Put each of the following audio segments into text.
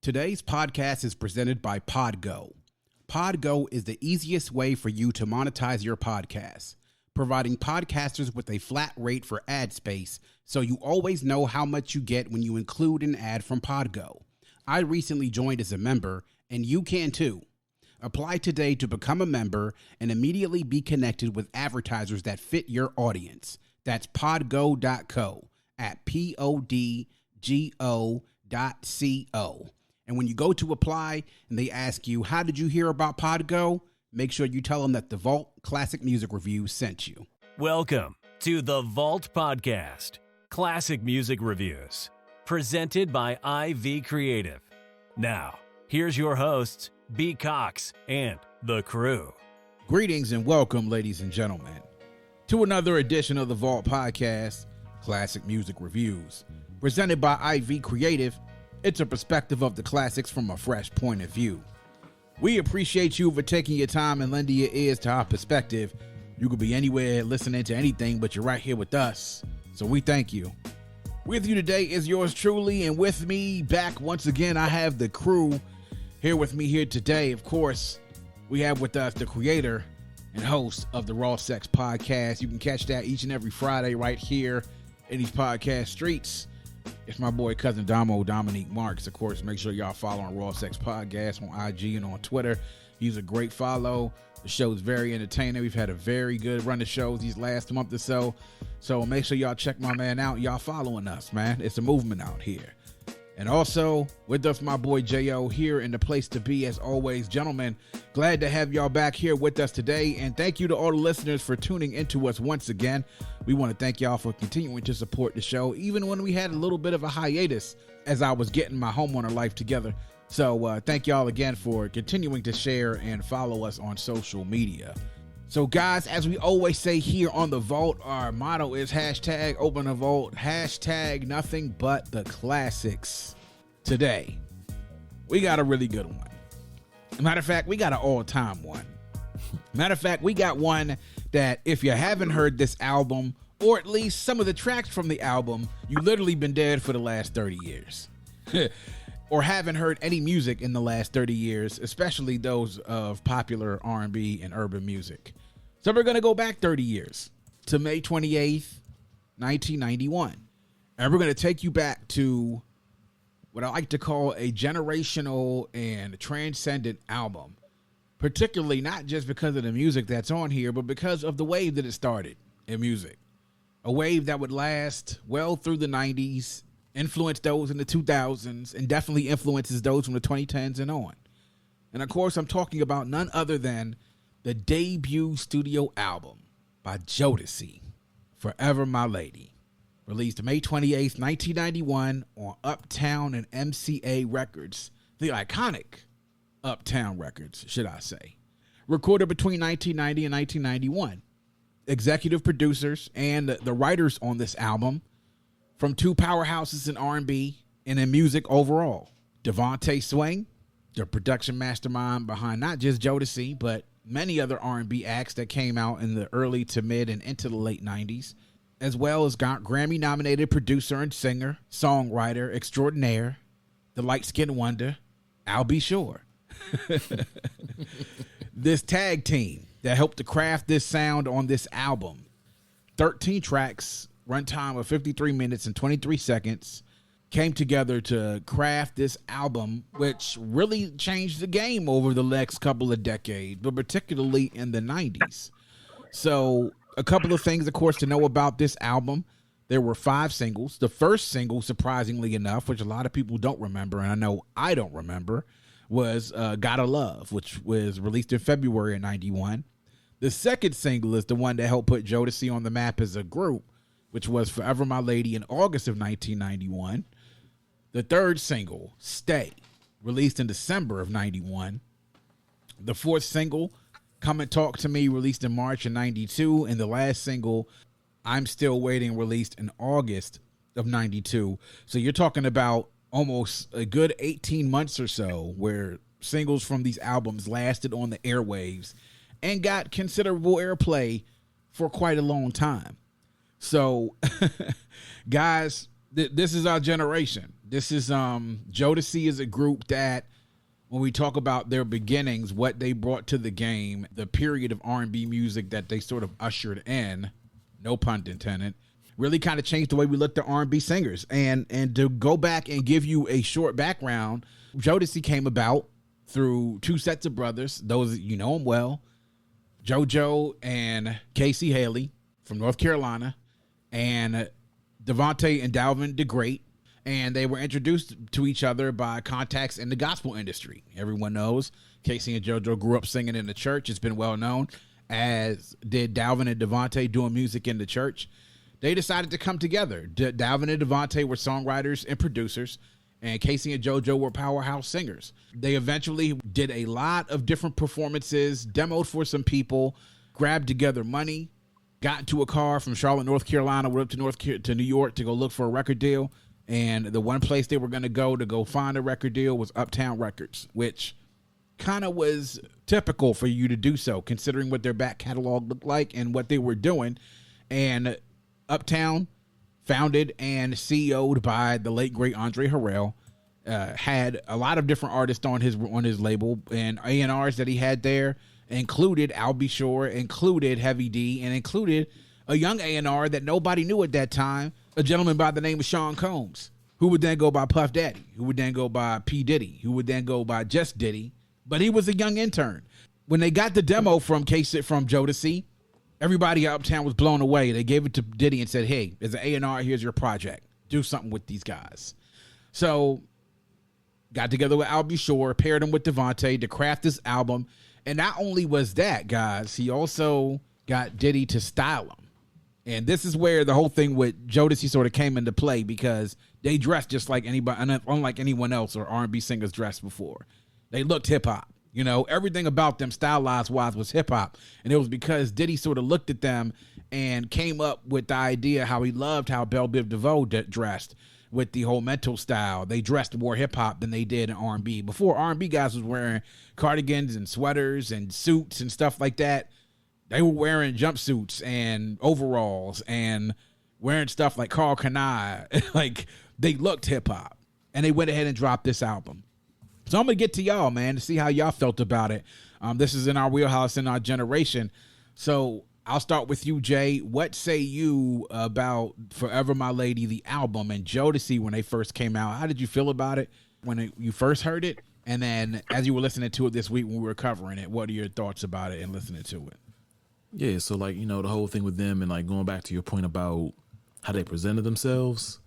Today's podcast is presented by Podgo. Podgo is the easiest way for you to monetize your podcast, providing podcasters with a flat rate for ad space so you always know how much you get when you include an ad from Podgo. I recently joined as a member, and you can too. Apply today to become a member and immediately be connected with advertisers that fit your audience. That's podgo.co at podgo.co. And when you go to apply and they ask you, how did you hear about Podgo? Make sure you tell them that the Vault Classic Music Review sent you. Welcome to the Vault Podcast, Classic Music Reviews, presented by IV Creative. Now, here's your hosts, B. Cox and the crew. Greetings and welcome, ladies and gentlemen, to another edition of the Vault Podcast, Classic Music Reviews, presented by IV Creative. It's a perspective of the classics from a fresh point of view. We appreciate you for taking your time and lending your ears to our perspective. You could be anywhere listening to anything, but you're right here with us, so we thank you. With you today is yours truly, and with me back once again, I have the crew here with me here today. Of course, we have with us the creator and host of the Raw Sex Podcast. You can catch that each and every Friday right here in these podcast streets. It's my boy, cousin Dominique Marks. Of course, make sure y'all follow on Raw Sex Podcast on IG and on Twitter. He's a great follow. The show is very entertaining. We've had a very good run of shows these last month or so. So make sure y'all check my man out. Y'all following us, man. It's a movement out here. And also, with us, my boy J.O. here in the place to be, as always. Gentlemen, glad to have y'all back here with us today. And thank you to all the listeners for tuning into us once again. We want to thank y'all for continuing to support the show, even when we had a little bit of a hiatus as I was getting my homeowner life together. So thank y'all again for continuing to share and follow us on social media. So guys, as we always say here on the Vault, our motto is hashtag open the vault, hashtag nothing but the classics. Today, we got a really good one. Matter of fact, we got an all-time one. Matter of fact, we got one that if you haven't heard this album, or at least some of the tracks from the album, you literally been dead for the last 30 years. Or haven't heard any music in the last 30 years, especially those of popular R&B and urban music. So we're going to go back 30 years to May 28th, 1991. And we're going to take you back to what I like to call a generational and transcendent album. Particularly not just because of the music that's on here, but because of the wave that it started in music. A wave that would last well through the 90s, influenced those in the 2000s, and definitely influences those from the 2010s and on. And of course, I'm talking about none other than the debut studio album by Jodeci-Forever, My Lady, released May 28th, 1991 on Uptown and MCA Records, the iconic Uptown Records, should I say. Recorded between 1990 and 1991. Executive producers and the writers on this album from two powerhouses in R&B and in music overall. Devontae Swing, the production mastermind behind not just Jodeci, but many other R&B acts that came out in the early to mid and into the late 90s, as well as Grammy-nominated producer and singer, songwriter extraordinaire, the light-skinned wonder, I'll Be Sure. This tag team that helped to craft this sound on this album. 13 tracks, runtime of 53 minutes and 23 seconds, came together to craft this album, which really changed the game over the next couple of decades, but particularly in the 90s. So a couple of things, of course, to know about this album. There were 5 singles. The first single, surprisingly enough, which a lot of people don't remember, and I know I don't remember, was Gotta Love, which was released in February of 91. The second single is the one that helped put Jodeci on the map as a group, which was Forever My Lady in August of 1991. The third single, Stay, released in December of 91. The fourth single, Come and Talk to Me, released in March of 92. And the last single, I'm Still Waiting, released in August of 92. So you're talking about almost a good 18 months or so where singles from these albums lasted on the airwaves and got considerable airplay for quite a long time. So, guys, this is our generation. This is Jodeci is a group that, when we talk about their beginnings, what they brought to the game, the period of R&B music that they sort of ushered in, no pun intended, really kind of changed the way we looked at R&B singers. And to go back and give you a short background, Jodeci came about through two sets of brothers. Those, you know them well, JoJo and Casey Haley from North Carolina, and Devontae and Dalvin DeGreat. And they were introduced to each other by contacts in the gospel industry. Everyone knows Casey and JoJo grew up singing in the church. It's been well known, as did Dalvin and Devontae doing music in the church. They decided to come together. Dalvin and Devontae were songwriters and producers, and Casey and JoJo were powerhouse singers. They eventually did a lot of different performances, demoed for some people, grabbed together money, got into a car from Charlotte, North Carolina, went up to New York to go look for a record deal. And the one place they were going to go find a record deal was Uptown Records, which kind of was typical for you to do so, considering what their back catalog looked like and what they were doing. And Uptown, founded and CEO'd by the late great Andre Harrell, had a lot of different artists on his label, and A&Rs that he had there included I'll Be Sure, included Heavy D, and included a young A&R that nobody knew at that time, a gentleman by the name of Sean Combs, who would then go by Puff Daddy, who would then go by P. Diddy, who would then go by Just Diddy, but he was a young intern. When they got the demo from Jodeci, everybody at Uptown was blown away. They gave it to Diddy and said, hey, as an A&R, here's your project. Do something with these guys. So got together with I'll Be Sure, paired him with Devontae to craft this album. And not only was that, guys, he also got Diddy to style him. And this is where the whole thing with Jodeci sort of came into play, because they dressed just like anybody, unlike anyone else or R&B singers dressed before. They looked hip hop. You know, everything about them stylized wise was hip hop. And it was because Diddy sort of looked at them and came up with the idea how he loved how Belle Biv DeVoe dressed with the whole mental style. They dressed more hip hop than they did in R&B. Before, R&B guys was wearing cardigans and sweaters and suits and stuff like that. They were wearing jumpsuits and overalls and wearing stuff like Carl Kanai. Like, they looked hip hop, and they went ahead and dropped this album. So I'm going to get to y'all, man, to see how y'all felt about it. This is in our wheelhouse, in our generation. So I'll start with you, Jay. What say you about Forever My Lady, the album, and Jodeci when they first came out? How did you feel about it when you first heard it? And then as you were listening to it this week when we were covering it, what are your thoughts about it and listening to it? Yeah, so like, you know, the whole thing with them and like going back to your point about how they presented themselves.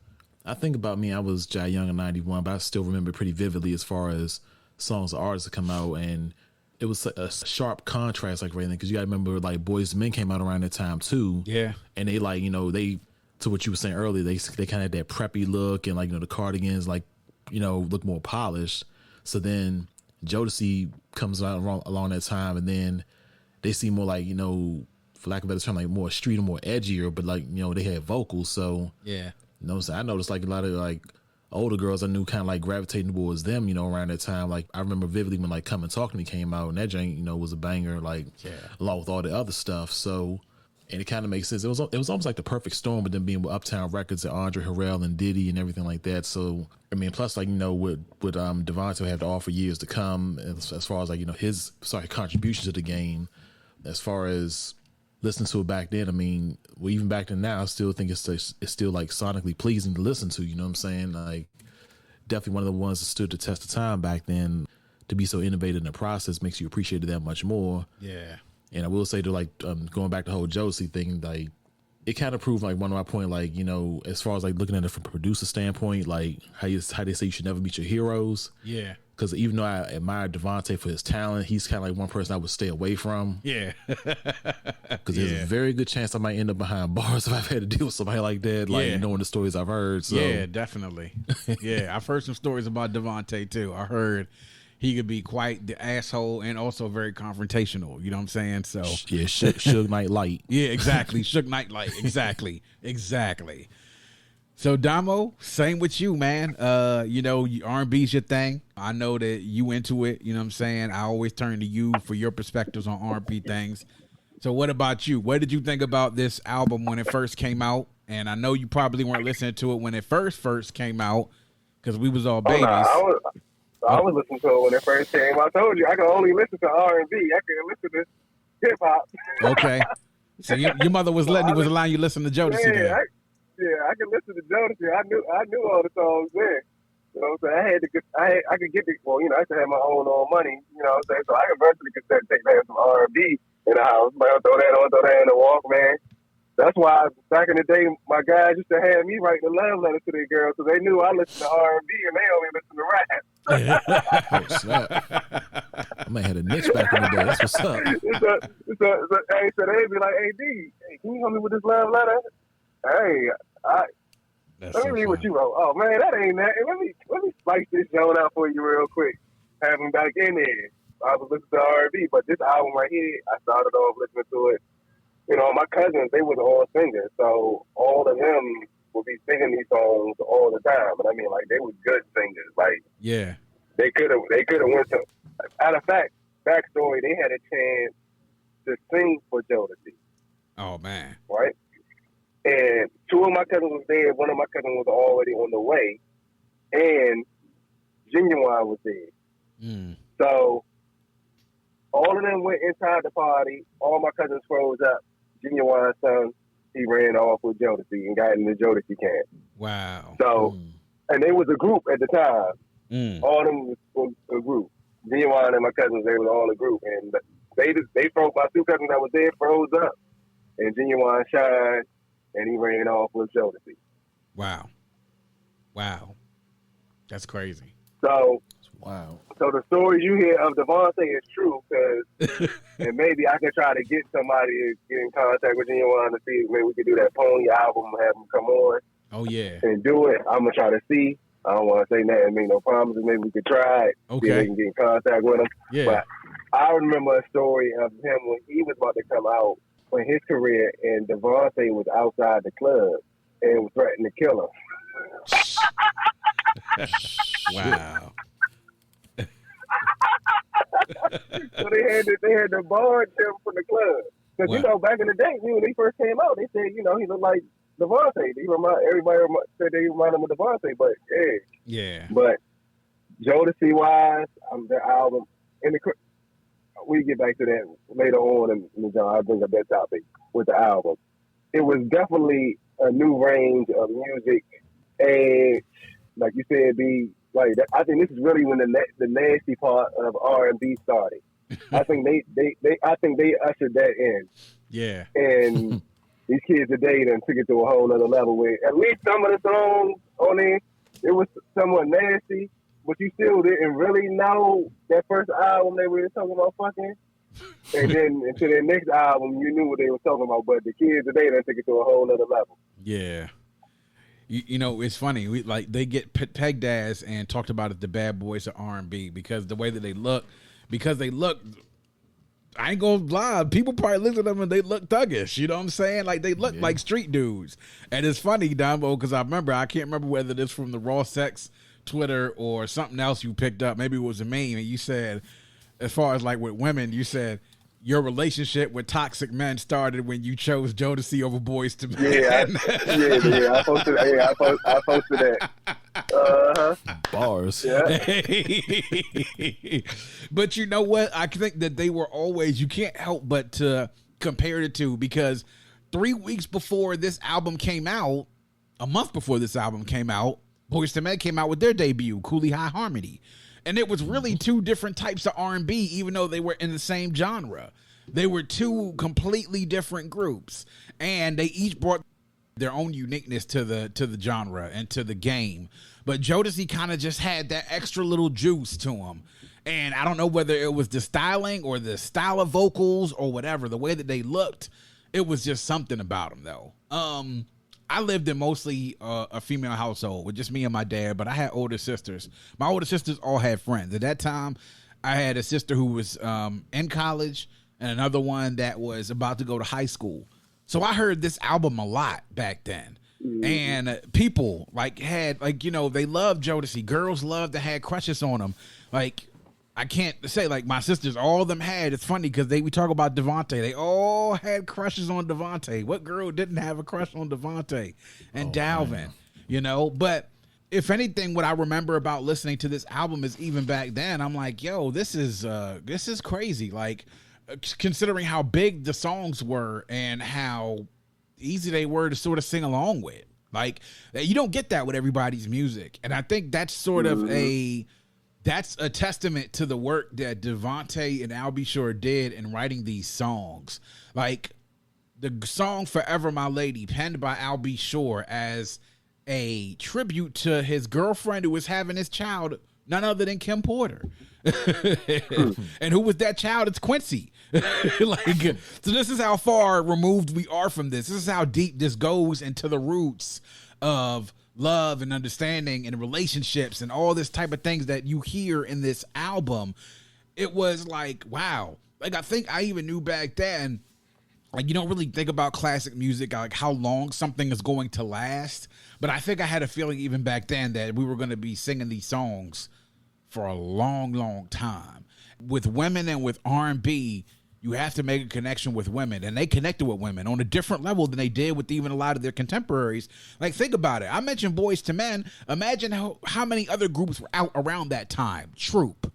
I think about me, I was Jai Young in 91, but I still remember pretty vividly as far as songs of artists that come out, and it was a sharp contrast, like right then, because you got to remember like Boyz II Men came out around that time too. Yeah. And they like, you know, they, to what you were saying earlier, they kind of had that preppy look, and like, you know, the cardigans like, you know, look more polished. So then Jodeci comes out along that time, and then they seem more like, you know, for lack of a better term, like more street or more edgier, but like, you know, they had vocals. So yeah, you know, so I noticed like a lot of like older girls I knew kind of like gravitating towards them, you know, around that time. Like I remember vividly when like Come and Talk to Me came out, and that joint, you know, was a banger, like along with all the other stuff. So, and it kind of makes sense. It was almost like the perfect storm with them being with Uptown Records and Andre Harrell and Diddy and everything like that. So I mean, plus like, you know, what Devontae had to offer years to come as far as like, you know, his contribution to the game. As far as listening to it back then, I mean, well, even back then now, I still think it's still like sonically pleasing to listen to, you know what I'm saying? Like definitely one of the ones that stood the test of time back then. To be so innovative in the process makes you appreciate it that much more. Yeah. And I will say to like going back to the whole Jodeci thing, like it kind of proved like one of my point, like, you know, as far as like looking at it from a producer standpoint, like how they say you should never meet your heroes. Yeah. Because even though I admire Devontae for his talent, he's kind of like one person I would stay away from. Yeah. Because there's a very good chance I might end up behind bars if I've had to deal with somebody like that, like knowing the stories I've heard. So. Yeah, definitely. Yeah, I've heard some stories about Devontae too. I heard he could be quite the asshole and also very confrontational. You know what I'm saying? So yeah, Suge Knight Light. Yeah, exactly. Suge Knight Light. Exactly. Exactly. So Damo, same with you, man. You know, R&B's your thing. I know that you into it. You know what I'm saying? I always turn to you for your perspectives on R&B things. So what about you? What did you think about this album when it first came out? and I know you probably weren't listening to it when it first came out because we was all babies. I was listening to it when it first came. I told you I could only listen to R&B. I couldn't listen to hip hop. Okay, so your mother was allowing you to listen to Jodeci. Yeah, I could listen to Jodeci. I knew all the songs there. You know what I'm saying? I could get the, well, you know, I used to have my own money, you know what I'm saying? So I could virtually cassette tape have some R&B in the house. But I'll throw that in the Walkman. That's why back in the day, my guys used to have me writing a love letter to their girls because they knew I listened to R&B and they only listened to rap. Oh, snap. I might have had a niche back in the day. That's what's up. So they'd be like, hey, D, can you help me with this love letter? Hey, let me read what you wrote. Oh, man, that ain't that. Let me spice this joint out for you real quick. Have them back in there. I was listening to R&B, but this album right here, I started off listening to it. You know, my cousins, they was all singers, so all of them would be singing these songs all the time. And I mean, like, they were good singers. Like, yeah, they could have went to. Out of fact, backstory, they had a chance to sing for Jodeci. Oh man, right? And two of my cousins was there. One of my cousins was already on the way, and Genuine was there. Mm. So all of them went inside the party. All my cousins froze up. Genuine's son, he ran off with Jodeci and got in the Jodeci camp. Wow. So, and they was a group at the time. All of them was a group. Genuine and my cousins, they was all a group. And they froze, my two cousins that was there froze up. And Genuine shined, and he ran off with Jodeci. Wow. That's crazy. So, wow. So the story you hear of Devontae is true, because and maybe I can try to get somebody to get in contact with Genuine to see if maybe we could do that Pony album and have him come on. Oh, yeah. And do it. I'm going to try to see. I don't want to say nothing, make no promises. Maybe we could try it. Okay. See if we can get in contact with him. Yeah. But I remember a story of him when he was about to come out for his career, and Devontae was outside the club and was threatening to kill him. Wow. So they had to barge him from the club. Because, you know, back in the day, when they first came out, they said, you know, he looked like Devontae. Everybody said they remind him of Devontae, but yeah. But Jodeci-wise, their album, we get back to that later on, and I'll bring up that topic with the album. It was definitely a new range of music, and like you said, I think this is really when the nasty part of R&B started. I think they ushered that in. Yeah. And these kids today done took it to a whole other level where at least some of the songs on there, it was somewhat nasty, but you still didn't really know that first album they were talking about fucking. And then into their next album, you knew what they were talking about, but the kids today done took it to a whole other level. Yeah. You know, it's funny. They get pegged as and talked about as the bad boys of R&B because the way that they look, I ain't gonna lie, people probably look at them and they look thuggish. You know what I'm saying? Like they look like street dudes. And it's funny, Dumbo, because I can't remember whether this from the Raw Sex Twitter or something else you picked up. Maybe it was a meme, and you said, as far as like with women, you said your relationship with toxic men started when you chose Jodeci over Boyz II Men. I posted that. Bars. Yeah. But you know what? I think that they were always, you can't help but to compare the two, because 3 weeks before this album came out, a month before this album came out, Boyz II Men came out with their debut, Cooley High Harmony. And it was really two different types of R&B, even though they were in the same genre. They were two completely different groups, and they each brought their own uniqueness to the genre and to the game. But Jodeci kind of just had that extra little juice to him. And I don't know whether it was the styling or the style of vocals or whatever, the way that they looked, it was just something about them, though. I lived in mostly a female household with just me and my dad, but I had older sisters. My older sisters all had friends. At that time, I had a sister who was in college and another one that was about to go to high school. So I heard this album a lot back then. And people they loved Jodeci. Girls loved to have crushes on him. Like, I can't say like my sisters, all of them had. It's funny because we talk about Devontae. They all had crushes on Devontae. What girl didn't have a crush on Devontae and Dalvin? Man. You know, but if anything, what I remember about listening to this album is even back then, I'm like, yo, this is crazy. Like, considering how big the songs were and how easy they were to sort of sing along with. Like, you don't get that with everybody's music, and I think that's sort of that's a testament to the work that Devontae and Al B. Sure did in writing these songs. Like the song Forever My Lady, penned by Al B. Sure as a tribute to his girlfriend who was having his child, none other than Kim Porter. And who was that child? It's Quincy. Like, so this is how far removed we are from this. This is how deep this goes into the roots of love and understanding and relationships and all this type of things that you hear in this album. It was like, wow. Like, I think I even knew back then, like, you don't really think about classic music, like how long something is going to last. But I think I had a feeling even back then that we were going to be singing these songs for a long, long time. With women and with R&B, you have to make a connection with women, and they connected with women on a different level than they did with even a lot of their contemporaries. Like, think about it. I mentioned Boys to Men. Imagine how many other groups were out around that time. Troop.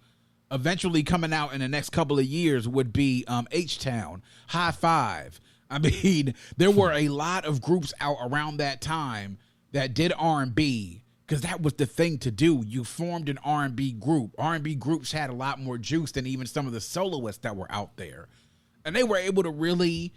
Eventually coming out in the next couple of years would be H-Town, High Five. I mean, there were a lot of groups out around that time that did R&B, because that was the thing to do. You formed an R&B group. R&B groups had a lot more juice than even some of the soloists that were out there. And they were able to really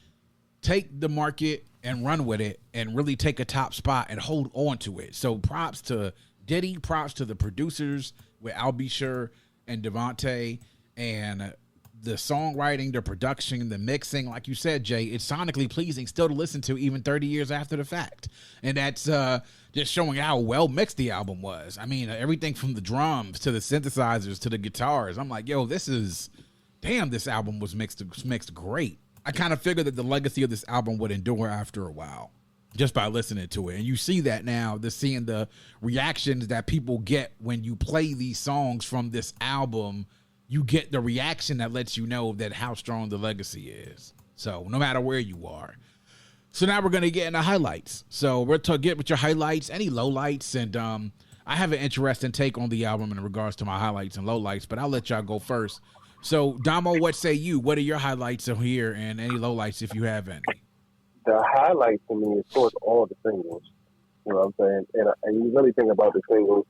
take the market and run with it and really take a top spot and hold on to it. So props to Diddy, props to the producers with Al B. Sure and Devontae, and the songwriting, the production, the mixing. Like you said, Jay, it's sonically pleasing still to listen to even 30 years after the fact. And that's just showing how well mixed the album was. I mean, everything from the drums to the synthesizers to the guitars. I'm like, yo, this album was mixed great. I kind of figured that the legacy of this album would endure after a while, just by listening to it. And you see that now, seeing the reactions that people get when you play these songs from this album. You get the reaction that lets you know that how strong the legacy is. So no matter where you are. So now we're going to get into highlights. So we're to get with your highlights, any lowlights. And I have an interesting take on the album in regards to my highlights and lowlights, but I'll let y'all go first. So Damo, what say you? What are your highlights of here and any lowlights if you have any? The highlight to me is, of course, all the singles. You know what I'm saying? And you really think about the singles.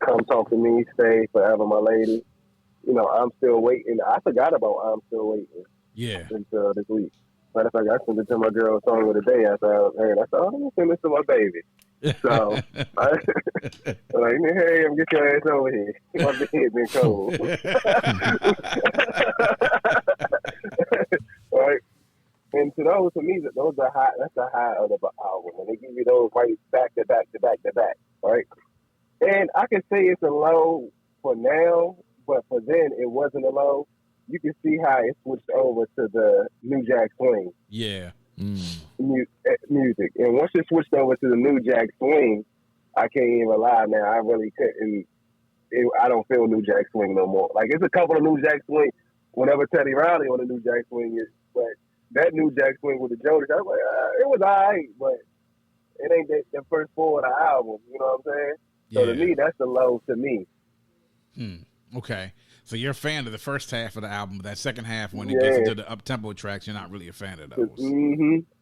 Come Talk to Me, Stay, Forever My Lady. You know, I'm Still Waiting. I forgot about I'm Still Waiting. Yeah. Until this week. Matter of fact, I sent it to my girl Song of the Day after I heard it. I said, oh, let me send this to my baby. So, I'm like, hey, I'm get your ass over here. My bed been cold. Right? And to those, to me, those are high. That's the high of the album. And they give you those right back to back to back to back. Right? And I can say it's a low for now, but for then it wasn't a low. You can see how it switched over to the New Jack Swing. Yeah. Music. And once it switched over to the New Jack Swing, I can't even lie now. I really couldn't. I don't feel New Jack Swing no more. Like, it's a couple of New Jack Swing whenever Teddy Riley on the New Jack Swing is, but that New Jack Swing with the Jodeci, I was like, it was all right, but it ain't the first four of the album. You know what I'm saying? So to me, that's the low to me. Okay. So you're a fan of the first half of the album, but that second half, when it gets into the up-tempo tracks, you're not really a fan of those.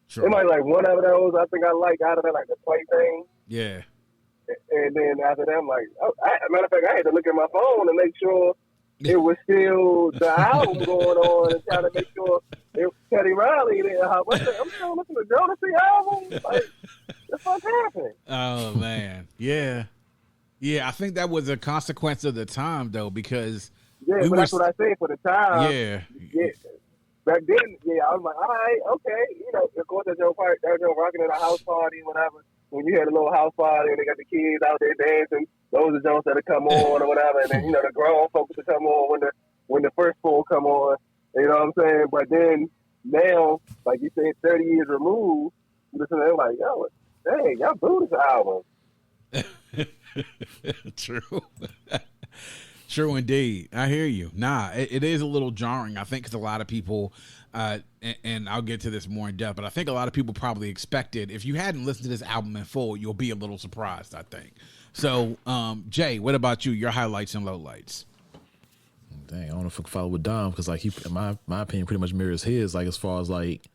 Sure. It might like one of those I think I like out of that, like the play thing. Yeah. And then after that, I'm like, matter of fact, I had to look at my phone to make sure it was still the album going on and try to make sure it was Teddy Riley there. I'm still listening to Jodeci album. Like, the fuck happened? Oh, man. Yeah. Yeah, I think that was a consequence of the time, though, because... Yeah, but that's what I say for the time. Yeah. Back then, I was like, all right, okay. You know, of course, they're rocking at a house party or whatever. When you had a little house party and they got the kids out there dancing, those are Jones that come on or whatever. And then, you know, the grown folks will come on when the first four come on. You know what I'm saying? But then now, like you said, 30 years removed, you listen to them like, yo, dang, y'all blew this album. True. True indeed. I hear you. Nah, it is a little jarring. I think because a lot of people, and I'll get to this more in depth, but I think a lot of people probably expected, if you hadn't listened to this album in full, you'll be a little surprised, I think. So, Jay, what about you? Your highlights and lowlights? Dang, I don't know if I can follow with Dom because like my opinion pretty much mirrors his. Like as far as like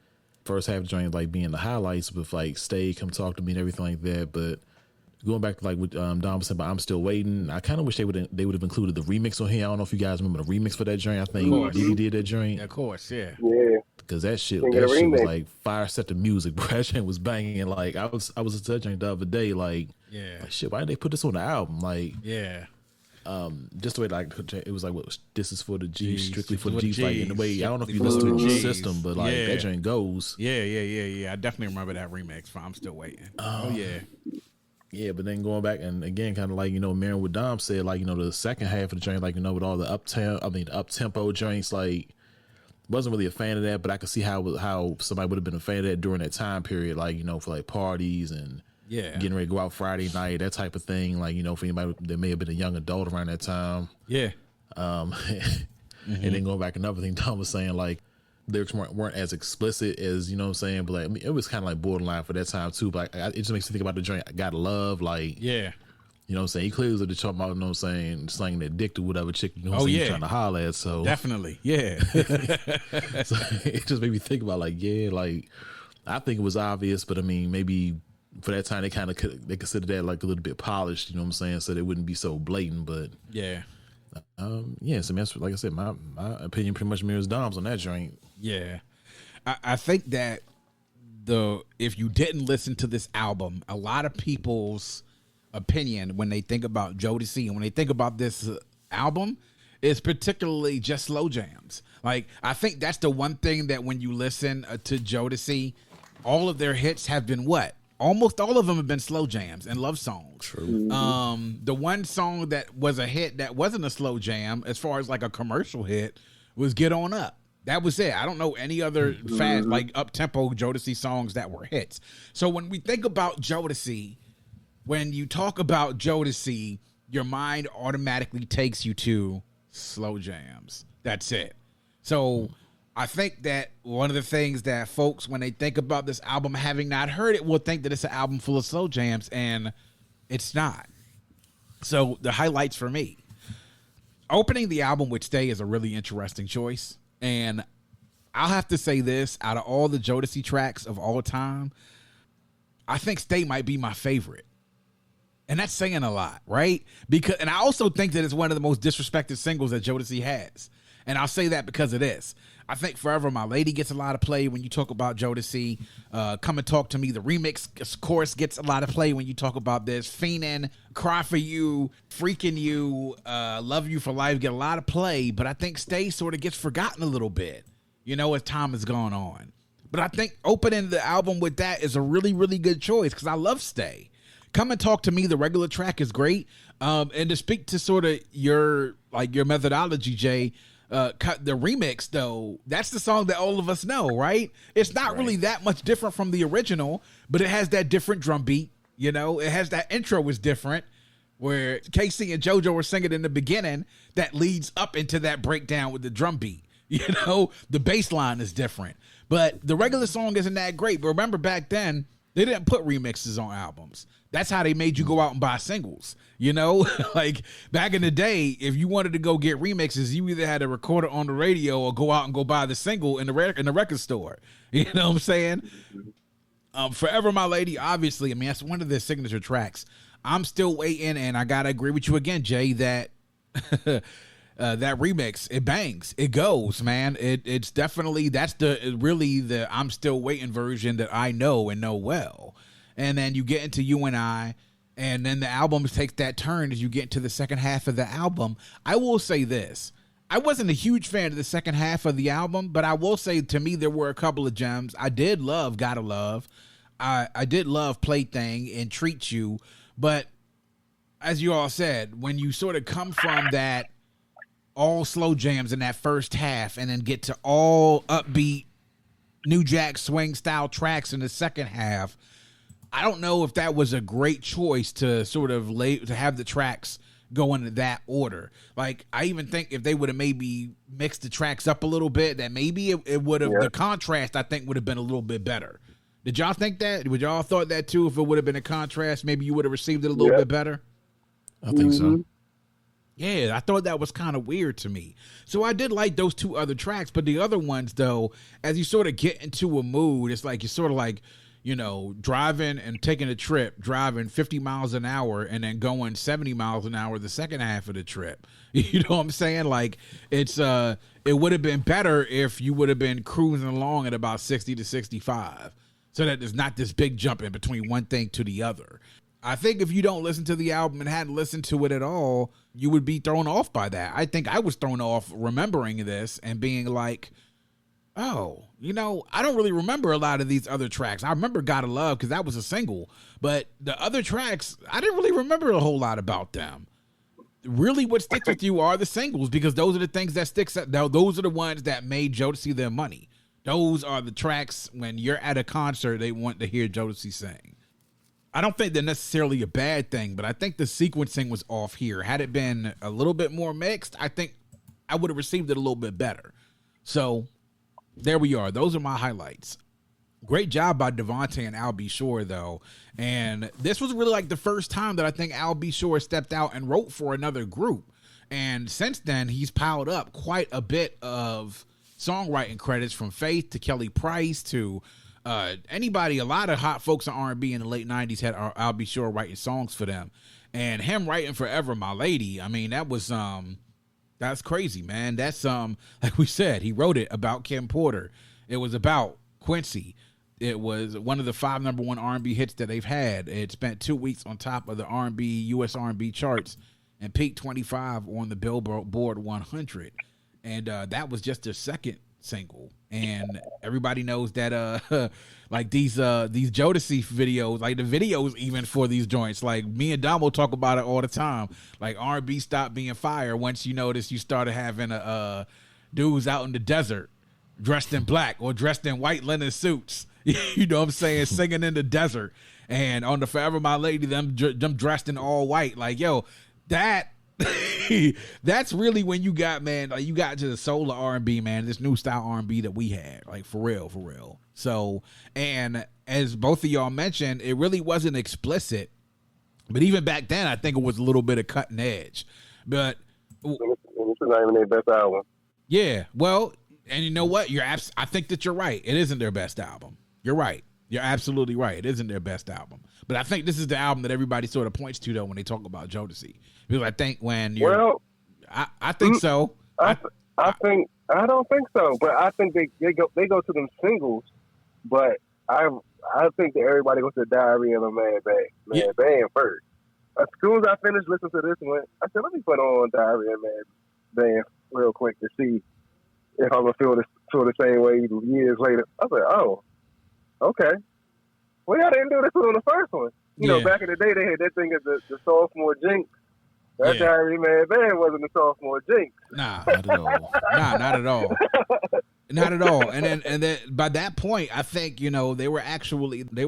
first half of the joint like being the highlights with like Stay, Come Talk to Me and everything like that. But going back to like what Dom was saying about I'm Still Waiting, I kind of wish they would have included the remix on here. I don't know if you guys remember the remix for that joint. I think Diddy did that joint. Of course, yeah. Yeah. Because that shit was like fire set the music, bro. That joint was banging. Like I was touching the other day, like shit, why did they put this on the album? Like just the way like it was like this is for the G's, strictly for the G's. Like in the way I don't know if you listen to the system, but like that joint goes. Yeah. I definitely remember that remix for I'm Still Waiting. Yeah, but then going back and again, kind of like, mirroring what Dom said, like, the second half of the joint, like, with all the up-tempo joints, like, wasn't really a fan of that, but I could see how somebody would have been a fan of that during that time period, like, for like parties and getting ready to go out Friday night, that type of thing, like, for anybody that may have been a young adult around that time. Yeah. And then going back, another thing Dom was saying, like, lyrics weren't as explicit as, but like, I mean, it was kind of like borderline for that time too, but like, it just makes me think about the joint I Gotta Love, like, he clearly was talking about, slanging that dick to whatever chick, he's trying to holler at, so definitely, yeah. So it just made me think about like, I think it was obvious, but I mean, maybe for that time they considered that like a little bit polished, so they wouldn't be so blatant, but so like I said, my opinion pretty much mirrors Dom's on that joint. Yeah, I think that if you didn't listen to this album, a lot of people's opinion when they think about Jodeci and when they think about this album is particularly just slow jams. Like, I think that's the one thing that when you listen to Jodeci, all of their hits have been what? Almost all of them have been slow jams and love songs. True. The one song that was a hit that wasn't a slow jam, as far as like a commercial hit, was Get On Up. That was it. I don't know any other fast, like up-tempo Jodeci songs that were hits. So when we think about Jodeci, when you talk about Jodeci, your mind automatically takes you to slow jams. That's it. So I think that one of the things that folks, when they think about this album, having not heard it, will think that it's an album full of slow jams, and it's not. So the highlights for me. Opening the album with Stay is a really interesting choice. And I'll have to say this, out of all the Jodeci tracks of all time, I think Stay might be my favorite. And that's saying a lot, right? And I also think that it's one of the most disrespected singles that Jodeci has. And I'll say that because of this. I think Forever My Lady gets a lot of play when you talk about Jodeci. Come and Talk to Me, the remix, of course, gets a lot of play when you talk about this. Fiendin', Cry for You, Freaking You, Love You for Life get a lot of play, but I think Stay sort of gets forgotten a little bit, as time has gone on. But I think opening the album with that is a really, really good choice because I love Stay. Come and Talk to Me, the regular track is great. And to speak to sort of your methodology, Jay, the remix, though, that's the song that all of us know, right? It's not really that much different from the original, but it has that different drum beat. It has that intro was different where Casey and JoJo were singing in the beginning that leads up into that breakdown with the drum beat. The bass line is different, but the regular song isn't that great. But remember back then, they didn't put remixes on albums. That's how they made you go out and buy singles. Like back in the day, if you wanted to go get remixes, you either had to record it on the radio or go out and go buy the single in the record store. You know what I'm saying? Forever My Lady, obviously, I mean, that's one of their signature tracks. I'm Still Waiting, and I gotta agree with you again, Jay, that that remix, it bangs, it goes, man. It's definitely, that's the I'm Still Waiting version that I know and know well. And then you get into You and I, and then the album takes that turn as you get into the second half of the album. I will say this. I wasn't a huge fan of the second half of the album, but I will say to me there were a couple of gems. I did love Gotta Love. I did love Plaything and Treat You. But as you all said, when you sort of come from that all slow jams in that first half and then get to all upbeat New Jack Swing style tracks in the second half, I don't know if that was a great choice to sort of to have the tracks go into that order. Like, I even think if they would have maybe mixed the tracks up a little bit, that maybe it would have, the contrast, I think, would have been a little bit better. Did y'all think that? Would y'all thought that too? If it would have been a contrast, maybe you would have received it a little bit better? I think so. Yeah, I thought that was kind of weird to me. So I did like those 2 other tracks, but the other ones, though, as you sort of get into a mood, it's like you're sort of like, you know, driving and taking a trip, driving 50 miles an hour and then going 70 miles an hour the second half of the trip. You know what I'm saying? Like, it's it would have been better if you would have been cruising along at about 60 to 65, so that there's not this big jump in between one thing to the other. I think if you don't listen to the album and hadn't listened to it at all, you would be thrown off by that. I think I was thrown off remembering this and being like, oh, you know, I don't really remember a lot of these other tracks. I remember Gotta Love because that was a single, but the other tracks, I didn't really remember a whole lot about them. Really what sticks with you are the singles, because those are the things that sticks out. Those are the ones that made Jodeci their money. Those are the tracks when you're at a concert, they want to hear Jodeci sing. I don't think they're necessarily a bad thing, but I think the sequencing was off here. Had it been a little bit more mixed, I think I would have received it a little bit better. So there we are. Those are my highlights. Great job by Devontae and Al B. Shore, though. And this was really like the first time that I think Al B. Shore stepped out and wrote for another group. And since then, he's piled up quite a bit of songwriting credits, from Faith to Kelly Price to anybody. A lot of hot folks in R&B in the late 90s had Al B. Shore writing songs for them. And him writing Forever My Lady, I mean, that was that's crazy, man. That's like we said, he wrote it about Kim Porter. It was about Quincy. It was one of the 5 number 1 R&B hits that they've had. It spent 2 weeks on top of the R&B US R&B charts and peaked 25 on the Billboard 100. And that was just their second single. And everybody knows that like these Jodeci videos, like the videos even for these joints, like me and Dom will talk about it all the time. Like, R&B stopped being fire once you notice you started having dudes out in the desert dressed in black or dressed in white linen suits. You know what I'm saying? Singing in the desert. And on the Forever My Lady, them dressed in all white. Like, yo, that's really when you got, man, like, you got to the soul of R&B, man, this new style R&B that we had, like, for real. So, and as both of y'all mentioned, it really wasn't explicit, but even back then, I think it was a little bit of cutting edge. But this is not even their best album. Yeah, well, and you know what? I think that you're right. It isn't their best album. You're right. You're absolutely right. It isn't their best album. But I think this is the album that everybody sort of points to, though, when they talk about Jodeci. Because I think when you're... Well, I think so. I don't think so. But I think they go to them singles. But I think that everybody goes to Diary of a Mad Band first. As soon as I finished listening to this one, I said, let me put on Diary of a Mad Band real quick to see if I'm going to feel the same way years later. I was like, oh, okay. Well, y'all didn't do this on the first one. You know, back in the day, they had that thing as the sophomore jinx. That Diary Man Band wasn't the sophomore jinx. Nah, not at all. Not at all. Not at all. And then by that point, I think, you know, they were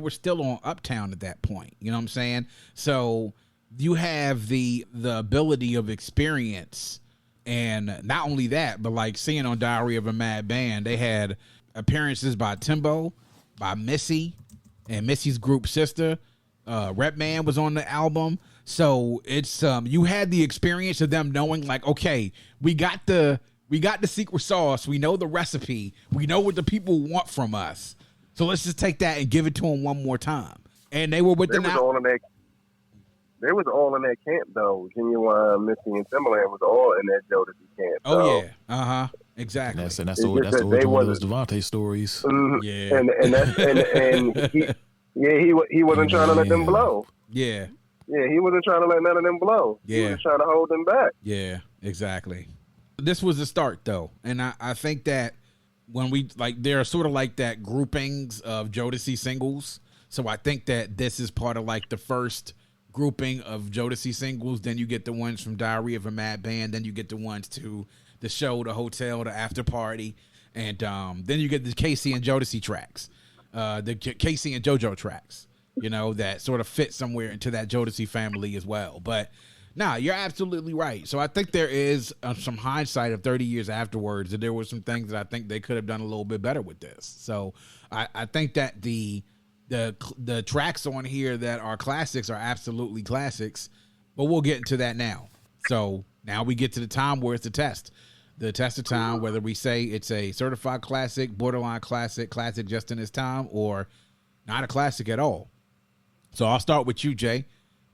still on Uptown at that point. You know what I'm saying? So you have the ability of experience. And not only that, but like seeing on Diary of a Mad Band, they had appearances by Timbo, by Missy, and Missy's group sister. Redman was on the album. So it's you had the experience of them knowing, like, okay, we got the secret sauce, we know the recipe, we know what the people want from us. So let's just take that and give it to them one more time. And they were with the They was all in that camp, though. Genuine, Missy, and Timberland was all in that Jodeci camp. Oh, yeah. Exactly. That's the one of those Devontae stories. Mm-hmm. Yeah. He wasn't trying to let them blow. Yeah. Yeah, he wasn't trying to let none of them blow. Yeah. He was trying to hold them back. Yeah, exactly. This was the start, though. And I think that when we, like, there are sort of like that groupings of Jodeci singles. So I think that this is part of like the first grouping of Jodeci singles. Then you get the ones from Diary of a Mad Band. Then you get the ones to the show, the hotel, the after party. And then you get the Casey and Jodeci tracks, the Casey and JoJo tracks, you know, that sort of fit somewhere into that Jodeci family as well. But Nah, you're absolutely right. So I think there is some hindsight of 30 years afterwards that there were some things that I think they could have done a little bit better with this. So I think that the tracks on here that are classics are absolutely classics, but we'll get into that now. So now we get to the time where it's a test. The test of time, whether we say it's a certified classic, borderline classic, classic just in its time, or not a classic at all. So I'll start with you, Jay.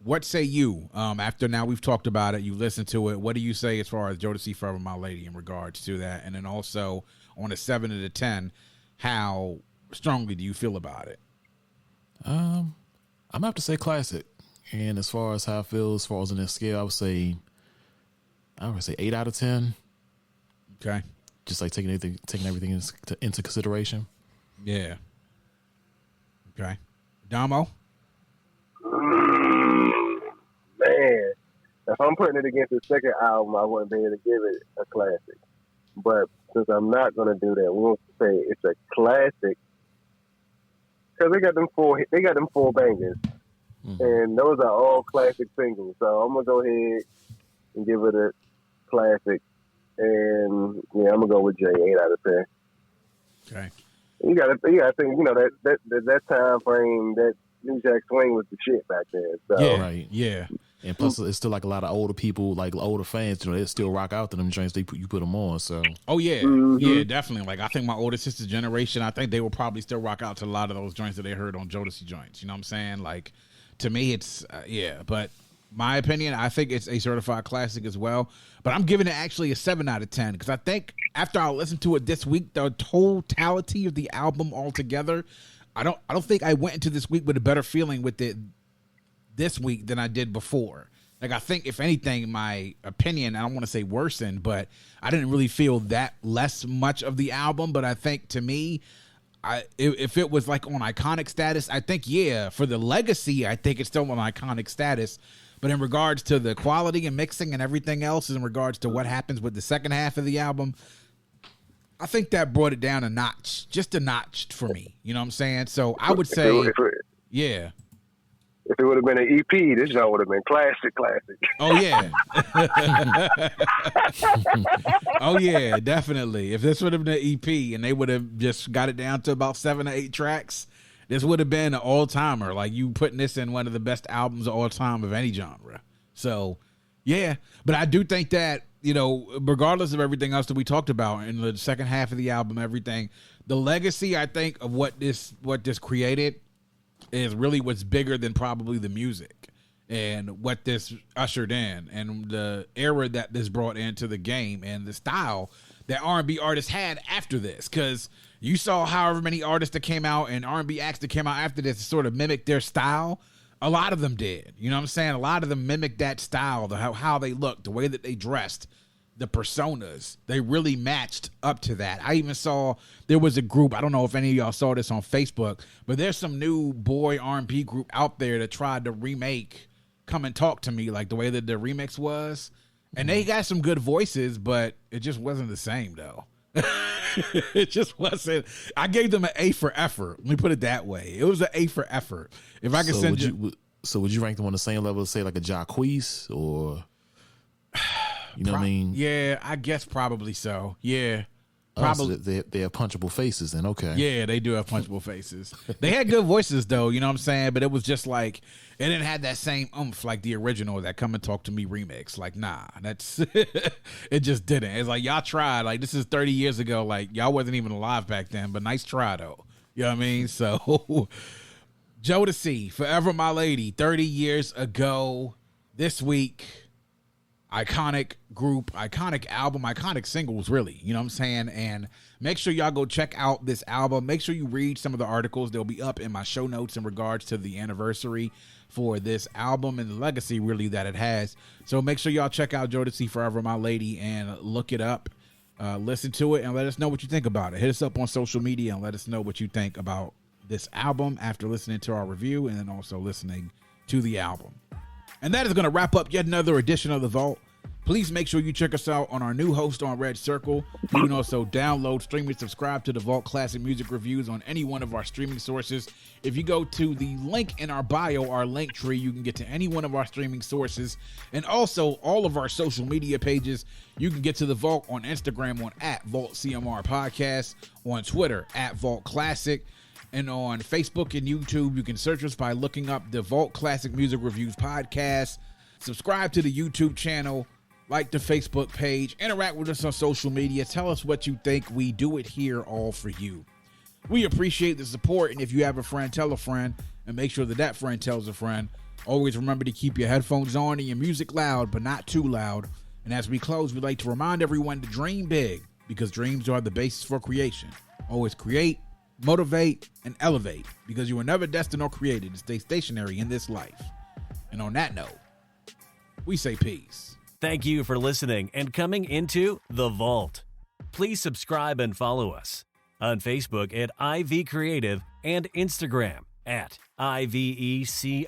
What say you, after now we've talked about it, you listened to it, what do you say as far as Jodeci-Forever, My Lady, in regards to that? And then also, on a 7 out of 10, how strongly do you feel about it? I'm going to have to say classic. And as far as how I feel, as far as on that scale, I would say 8 out of 10. Okay. Just like taking everything into consideration. Yeah. Okay. Damo? Man, if I'm putting it against the second album, I wouldn't be able to give it a classic. But since I'm not going to do that, we want to say it's a classic because they got them four bangers, and those are all classic singles. So I'm gonna go ahead and give it a classic, and yeah, I'm gonna go with Jay, 8 out of 10. Okay. You gotta think, that time frame, that New Jack Swing was the shit back then. So. Yeah, right. Yeah. And plus, it's still like a lot of older people, like older fans, they still rock out to them joints. You put them on. So. Oh yeah, yeah, definitely. Like I think my older sister's generation, I think they will probably still rock out to a lot of those joints that they heard on Jodeci joints. You know what I'm saying? Like, to me, it's yeah. But my opinion, I think it's a certified classic as well. But I'm giving it actually a 7 out of 10 because I think after I listened to it this week, the totality of the album altogether, I don't think I went into this week with a better feeling with it this week than I did before. Like, I think, if anything, my opinion, I don't want to say worsened, but I didn't really feel that less much of the album. But I think, to me, if it was like on iconic status, I think, yeah, for the legacy, I think it's still on iconic status. But in regards to the quality and mixing and everything else, in regards to what happens with the second half of the album, I think that brought it down a notch, just a notch for me. You know what I'm saying? So I would say, yeah. If it would have been an EP, this joint would have been classic. Oh, yeah. Oh, yeah, definitely. If this would have been an EP and they would have just got it down to about 7 or 8 tracks, this would have been an all-timer. Like, you putting this in one of the best albums of all time of any genre. So, yeah. But I do think that, you know, regardless of everything else that we talked about in the second half of the album, everything, the legacy, I think, of what this created is really what's bigger than probably the music and what this ushered in and the era that this brought into the game and the style that R&B artists had after this. Because you saw however many artists that came out and R&B acts that came out after this to sort of mimic their style. A lot of them did. You know what I'm saying? A lot of them mimicked that style, how they looked, the way that they dressed, the personas. They really matched up to that. I even saw there was a group, I don't know if any of y'all saw this on Facebook, but there's some new boy R&B group out there that tried to remake Come and Talk to Me, like the way that the remix was. And they got some good voices, but it just wasn't the same, though. It just wasn't. I gave them an A for effort. Let me put it that way. It was an A for effort. If I could send you. So would you rank them on the same level as, say, like a Jacquees or, you know what I mean? Yeah, I guess probably so. Yeah. Probably. So they have punchable faces then, okay. Yeah, they do have punchable faces. They had good voices, though, you know what I'm saying? But it was just like, it didn't have that same oomph like the original, that Come and Talk to Me remix. Like, nah, that's, it just didn't. It's like, y'all tried. Like, this is 30 years ago. Like, y'all wasn't even alive back then, but nice try, though. You know what I mean? So, Jodeci-Forever, My Lady, 30 years ago, this week. Iconic group, iconic album, iconic singles, really. You know what I'm saying? And make sure y'all go check out this album. Make sure you read some of the articles. They'll be up in my show notes in regards to the anniversary for this album and the legacy, really, that it has. So make sure y'all check out Jodeci-Forever, My Lady, and look it up. Listen to it and let us know what you think about it. Hit us up on social media and let us know what you think about this album after listening to our review and then also listening to the album. And that is going to wrap up yet another edition of The Vault. Please make sure you check us out on our new host on Red Circle. You can also download, stream, and subscribe to the Vault Classic Music Reviews on any one of our streaming sources. If you go to the link in our bio, our link tree, you can get to any one of our streaming sources. And also all of our social media pages. You can get to the Vault on Instagram on @VaultCMR Podcast, on Twitter @Vault Classic, and on Facebook and YouTube. You can search us by looking up the Vault Classic Music Reviews Podcast. Subscribe to the YouTube channel. Like the Facebook page, interact with us on social media, tell us what you think. We do it here all for you. We appreciate the support, and if you have a friend, tell a friend, and make sure that that friend tells a friend. Always remember to keep your headphones on and your music loud, but not too loud. And as we close, we'd like to remind everyone to dream big, because dreams are the basis for creation. Always create, motivate, and elevate, because you were never destined or created to stay stationary in this life. And on that note, we say peace. Thank you for listening and coming into The Vault. Please subscribe and follow us on Facebook at IV Creative and Instagram at IVECRE8.